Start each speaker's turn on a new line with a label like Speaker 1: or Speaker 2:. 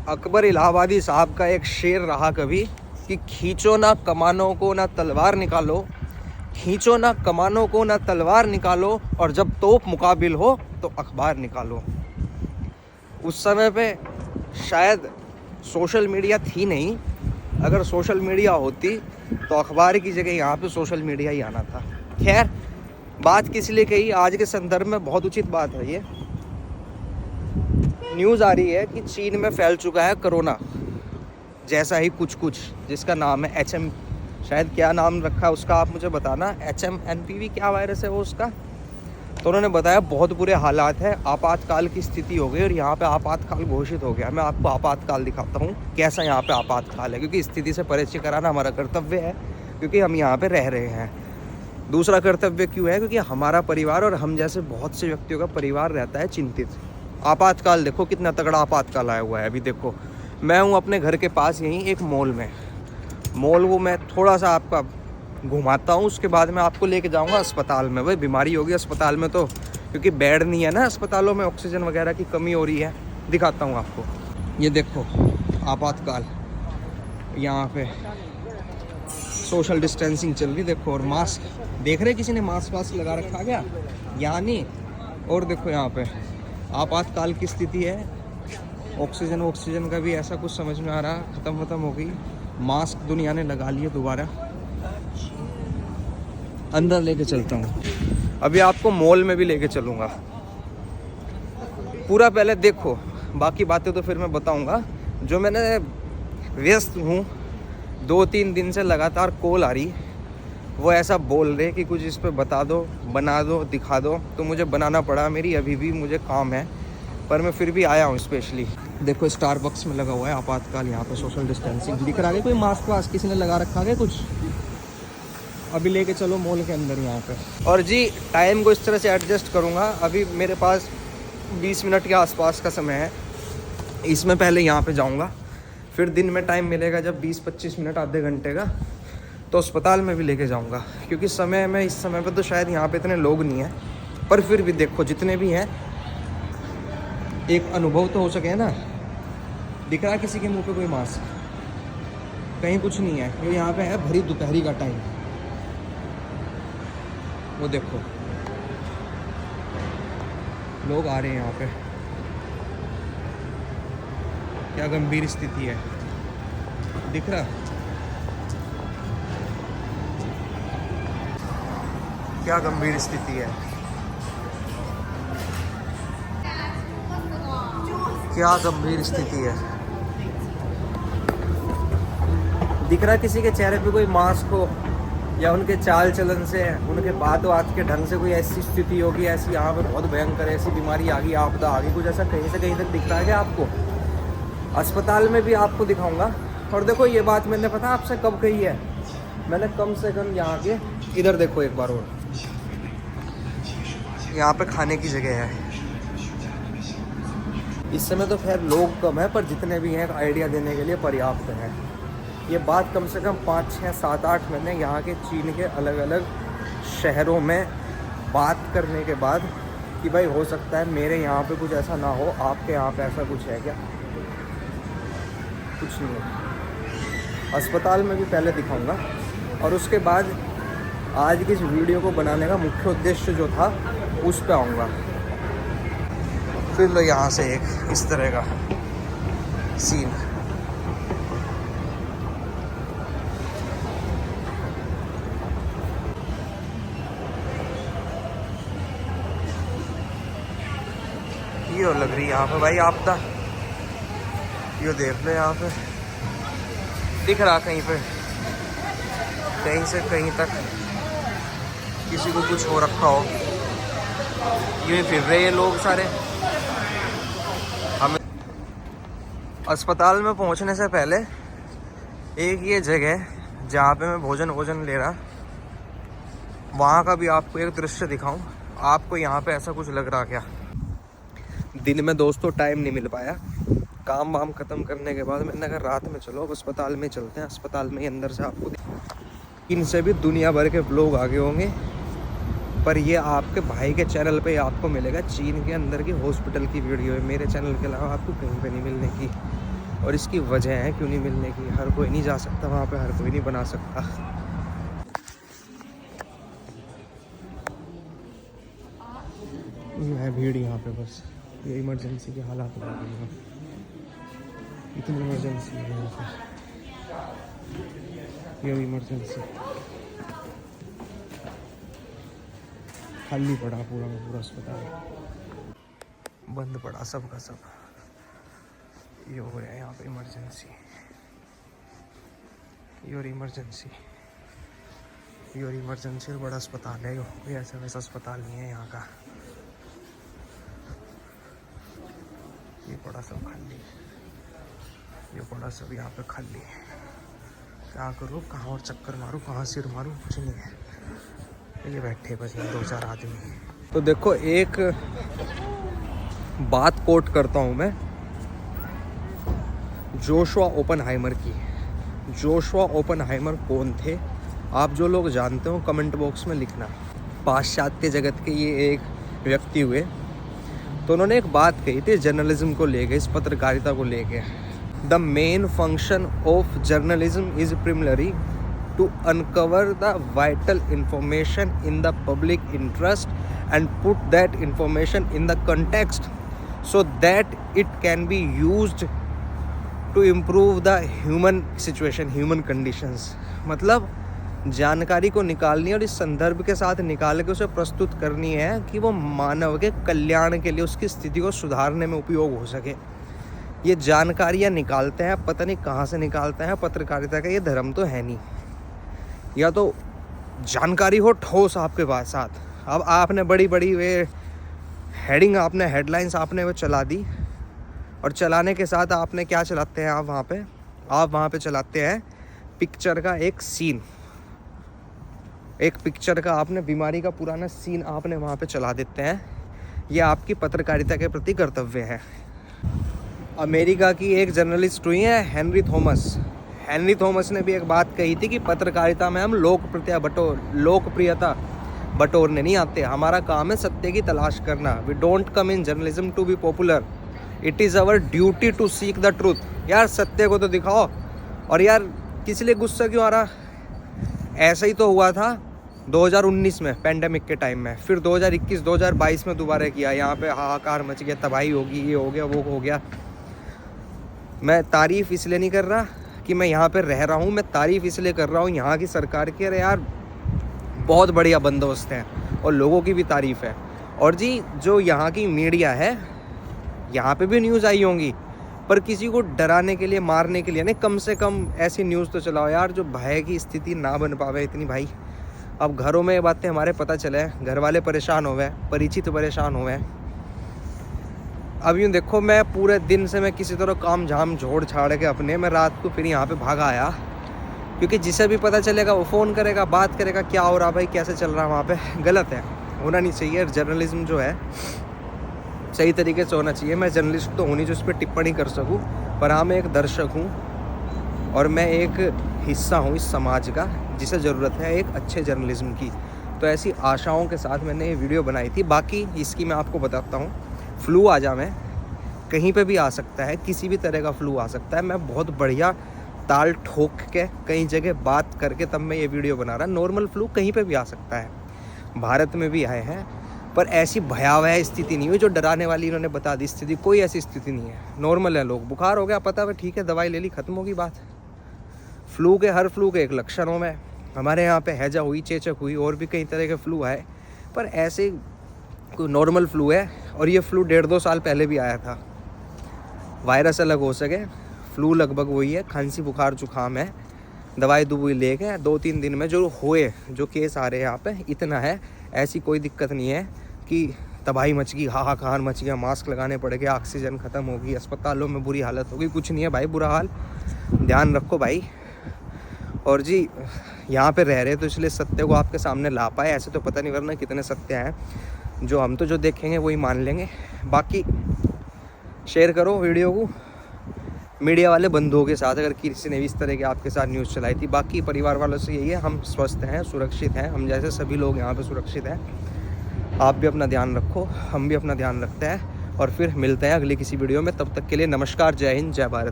Speaker 1: अकबर इलाहाबादी साहब का एक शेर रहा कभी कि खींचो ना कमानों को ना तलवार निकालो, खींचो ना कमानों को ना तलवार निकालो, और जब तोप मुकाबिल हो तो अखबार निकालो। उस समय पे शायद सोशल मीडिया थी नहीं, अगर सोशल मीडिया होती तो अखबार की जगह यहाँ पे सोशल मीडिया ही आना था। खैर, बात किस लिए कही, आज के संदर्भ में बहुत उचित बात है। ये न्यूज़ आ रही है कि चीन में फैल चुका है कोरोना जैसा ही कुछ जिसका नाम है HM, शायद क्या नाम रखा है उसका आप मुझे बताना, HMNPV क्या वायरस है वो उसका। तो उन्होंने बताया बहुत बुरे हालात है, आपातकाल की स्थिति हो गई और यहाँ पे आपातकाल घोषित हो गया। मैं आपको आपातकाल दिखाता हूँ कैसा यहाँ पे आपातकाल है, क्योंकि स्थिति से परिचय कराना हमारा कर्तव्य है, क्योंकि हम यहाँ पे रह रहे हैं। दूसरा कर्तव्य क्यों है, क्योंकि हमारा परिवार और हम जैसे बहुत से व्यक्तियों का परिवार रहता है चिंतित। आपातकाल देखो कितना तगड़ा आपातकाल आया हुआ है। अभी देखो मैं हूँ अपने घर के पास यहीं एक मॉल में, मॉल वो मैं थोड़ा सा आपका घुमाता हूँ, उसके बाद मैं आपको लेके जाऊँगा अस्पताल में। भाई बीमारी होगी अस्पताल में तो, क्योंकि बेड नहीं है ना अस्पतालों में, ऑक्सीजन वगैरह की कमी हो रही है। दिखाता हूँ आपको, ये देखो आपातकाल, यहाँ पे सोशल डिस्टेंसिंग चल रही देखो, और मास्क देख रहे किसी ने मास्क वास्क लगा रखा क्या, यहाँ नहीं। और देखो यहाँ पे आपातकाल की स्थिति है, ऑक्सीजन का भी ऐसा कुछ समझ में आ रहा, ख़त्म हो गई। मास्क दुनिया ने लगा लिए दोबारा। अंदर लेके चलता हूँ, अभी आपको मॉल में भी लेके चलूँगा पूरा। पहले देखो, बाकी बातें तो फिर मैं बताऊँगा। जो मैंने व्यस्त हूँ 2-3 दिन से लगातार कॉल आ रही, वो ऐसा बोल रहे कि कुछ इस पे बता दो, बना दो, दिखा दो, तो मुझे बनाना पड़ा। मेरी अभी भी मुझे काम है, पर मैं फिर भी आया हूँ स्पेशली। देखो स्टारबक्स में लगा हुआ है आपातकाल, यहाँ पे सोशल डिस्टेंसिंग दिख रहा है। कोई मास्क वास्क किसी ने लगा रखा है कुछ, अभी लेके चलो मॉल के अंदर यहाँ पे। और जी टाइम को इस तरह से एडजस्ट करूँगा, अभी मेरे पास 20 मिनट के आसपास का समय है, इसमें पहले यहाँ पे जाऊँगा, फिर दिन में टाइम मिलेगा जब 20-25 मिनट आधे घंटे का, तो अस्पताल में भी लेके जाऊँगा। क्योंकि समय में इस समय पर तो शायद यहाँ पे इतने लोग नहीं हैं, पर फिर भी देखो जितने भी हैं एक अनुभव तो हो सके ना। दिख रहा है किसी के मुंह पे कोई मास्क, कहीं कुछ नहीं है। जो यहाँ पे है भरी दोपहरी का टाइम, वो देखो लोग आ रहे हैं यहाँ पे, क्या गंभीर स्थिति है, दिख रहा क्या गंभीर स्थिति है, क्या गंभीर स्थिति है। दिख रहा किसी के चेहरे पे कोई मास्क हो, या उनके चाल चलन से, उनके बात बात के ढंग से कोई ऐसी स्थिति होगी, ऐसी यहाँ पे बहुत भयंकर ऐसी बीमारी आ गई, आपदा आ गई, कुछ ऐसा कहीं से कहीं तक दिख रहा है क्या आपको। अस्पताल में भी आपको दिखाऊंगा। और देखो ये बात मैंने पता आपसे कब कही है, मैंने कम से कम यहाँ के इधर देखो एक बार और, यहाँ पे खाने की जगह है। इस समय तो खैर लोग कम है, पर जितने भी हैं आइडिया देने के लिए पर्याप्त है। ये बात कम से कम 5, 6, 7, 8 महीने यहाँ के चीन के अलग अलग शहरों में बात करने के बाद कि भाई हो सकता है मेरे यहाँ पे कुछ ऐसा ना हो, आपके यहाँ पे ऐसा कुछ है क्या, कुछ नहीं है। अस्पताल में भी पहले दिखाऊंगा, और उसके बाद आज की इस वीडियो को बनाने का मुख्य उद्देश्य जो था उस पे आऊँगा। फिर लो यहाँ से एक इस तरह का सीन, ये लग रही है यहाँ पे भाई आपदा। ये देख लो यहाँ पे दिख रहा कहीं पे, कहीं से कहीं तक किसी को कुछ हो रखा हो, ये फिर रहे हैं लोग सारे। हमें अस्पताल में पहुंचने से पहले एक ये जगह जहाँ पे मैं भोजन ले रहा, वहाँ का भी आपको एक दृश्य दिखाऊं। आपको यहाँ पे ऐसा कुछ लग रहा क्या? दिन में दोस्तों टाइम नहीं मिल पाया, काम वाम ख़त्म करने के बाद मैंने कहा रात में चलो अब अस्पताल में चलते हैं। अस्पताल में अंदर से आपको इनसे भी दुनिया भर के लोग आगे होंगे, पर ये आपके भाई के चैनल पे आपको मिलेगा चीन के अंदर की हॉस्पिटल की वीडियो है। मेरे चैनल के अलावा आपको कहीं पे नहीं मिलने की। और इसकी वजह है क्यों नहीं मिलने की। हर कोई नहीं जा सकता वहाँ पे, हर कोई नहीं बना सकता। ये है भीड़ यहाँ पे, बस ये इमरजेंसी के हालात हो गए हैं। इतनी इमरजेंसी है यहाँ पे, ये इमरजेंसी खाली पड़ा पूरा का पूरा अस्पताल, बंद पड़ा सब का सब। ये हो रहा है यहाँ पे emergency, your emergency, your emergency. बड़ा अस्पताल है ये, ऐसा वैसा अस्पताल नहीं है यहाँ का। ये बड़ा सब खाली, ये बड़ा सब यहाँ पे खाली। क्या करूँ, कहाँ और चक्कर मारूँ, कहाँ सिर मारूँ, कुछ नहीं है। ये बैठे बस 2-4 आदमी। तो देखो एक बात कोट करता हूँ मैं जोशुआ ओपनहाइमर की। जोशुआ ओपनहाइमर कौन थे? आप जो लोग जानते हो कमेंट बॉक्स में लिखना। पाश्चात्य जगत के ये एक व्यक्ति हुए, तो उन्होंने एक बात कही थी जर्नलिज्म को लेके, इस पत्रकारिता को लेके। The main function of journalism is primarily to uncover the vital information in the public interest and put that information in the context so that it can be used to improve the human situation, human conditions। मतलब जानकारी को निकालनी है और इस संदर्भ के साथ निकाल के उसे प्रस्तुत करनी है कि वो मानव के कल्याण के लिए, उसकी स्थिति को सुधारने में उपयोग हो सके। ये जानकारियाँ निकालते हैं, पता नहीं कहाँ से निकालते हैं। पत्रकारिता का ये धर्म तो है नहीं। या तो जानकारी हो ठोस आपके पास साथ। अब आपने बड़ी बड़ी वे हेडिंग, आपने हेडलाइंस आपने वो चला दी, और चलाने के साथ आपने क्या चलाते हैं आप वहाँ पे चलाते हैं पिक्चर का एक सीन, एक पिक्चर का आपने बीमारी का पुराना सीन आपने वहाँ पे चला देते हैं। ये आपकी पत्रकारिता के प्रति कर्तव्य है। अमेरिका की एक जर्नलिस्ट हुई है हेनरी थॉमस। हेनरी थॉमस ने भी एक बात कही थी कि पत्रकारिता में हम लोकप्रियता बटोरने नहीं आते, हमारा काम है सत्य की तलाश करना। We don't come in journalism to be popular, it is our duty to seek the truth. यार सत्य को तो दिखाओ। और यार किस लिए गुस्सा क्यों आ रहा? ऐसा ही तो हुआ था 2019 में पेंडेमिक के टाइम में, फिर 2021 2022 में दोबारा किया। यहाँ पे हाहाकार मच गया, तबाही होगी, ये हो गया, वो हो गया। मैं तारीफ़ इसलिए नहीं कर रहा कि मैं यहाँ पे रह रहा हूँ, मैं तारीफ़ इसलिए कर रहा हूँ यहाँ की सरकार की। अरे यार बहुत बढ़िया बंदोबस्त है और लोगों की भी तारीफ़ है। और जी जो यहाँ की मीडिया है, यहाँ पे भी न्यूज़ आई होंगी, पर किसी को डराने के लिए, मारने के लिए नहीं। कम से कम ऐसी न्यूज़ तो चलाओ यार जो भय की स्थिति ना बन पावे इतनी। भाई अब घरों में ये बातें हमारे पता चले, घर वाले परेशान हो गए, परिचित परेशान हो गए। अब यूँ देखो, मैं पूरे दिन से मैं किसी तरह काम झाम छोड़ छाड़ के अपने, मैं रात को फिर यहाँ पे भागा आया, क्योंकि जिसे भी पता चलेगा वो फ़ोन करेगा, बात करेगा, क्या हो रहा भाई, कैसे चल रहा है वहाँ पे। गलत है, होना नहीं चाहिए। जर्नलिज्म जो है सही तरीके से होना चाहिए। मैं जर्नलिस्ट तो होनी जो इस पर टिप्पणी कर सकूँ, पर हाँ मैं एक दर्शक हूँ और मैं एक हिस्सा हूँ इस समाज का जिसे ज़रूरत है एक अच्छे जर्नलिज्म की। तो ऐसी आशाओं के साथ मैंने ये वीडियो बनाई थी। बाकी इसकी मैं आपको बताता हूँ, फ्लू आ जा, मैं कहीं पे भी आ सकता है, किसी भी तरह का फ्लू आ सकता है। मैं बहुत बढ़िया ताल ठोक के कई जगह बात करके तब मैं ये वीडियो बना रहा। नॉर्मल फ्लू कहीं पे भी आ सकता है, भारत में भी आए हैं, पर ऐसी भयावह स्थिति नहीं हुई जो डराने वाली इन्होंने बता दी स्थिति। कोई ऐसी स्थिति नहीं है, नॉर्मल है लोग। बुखार हो गया पता है, ठीक है, दवाई ले ली, ख़त्म होगी बात। फ्लू के, हर फ्लू के एक लक्षणों में हमारे यहाँ पे हैजा हुई, चेचक हुई, और भी कई तरह के फ्लू आए, पर ऐसे कोई नॉर्मल फ्लू है। और ये फ्लू 1.5-2 साल पहले भी आया था। वायरस अलग हो सके, फ्लू लगभग वही है, खांसी बुखार जुकाम है। दवाई दुबई लेके 2-3 दिन में जो केस आ रहे हैं यहाँ पे, इतना है। ऐसी कोई दिक्कत नहीं है कि तबाही मच गई, हाहाकार मच गया, मास्क लगाने पड़ेंगे, ऑक्सीजन ख़त्म होगी, अस्पतालों में बुरी हालत होगी, कुछ नहीं है भाई। बुरा हाल, ध्यान रखो भाई। और जी यहाँ पे रह रहे तो इसलिए सत्य को आपके सामने ला पाए, ऐसे तो पता नहीं वरना कितने सत्य हैं जो हम तो जो देखेंगे वही मान लेंगे। बाकी शेयर करो वीडियो को मीडिया वाले बंधुओं के साथ, अगर किसी ने भी इस तरह के आपके साथ न्यूज़ चलाई थी। बाकी परिवार वालों से यही है, हम स्वस्थ हैं, सुरक्षित हैं, हम जैसे सभी लोग यहाँ पे सुरक्षित हैं। आप भी अपना ध्यान रखो, हम भी अपना ध्यान रखते हैं, और फिर मिलते हैं अगली किसी वीडियो में। तब तक के लिए नमस्कार, जय हिंद, जय भारत।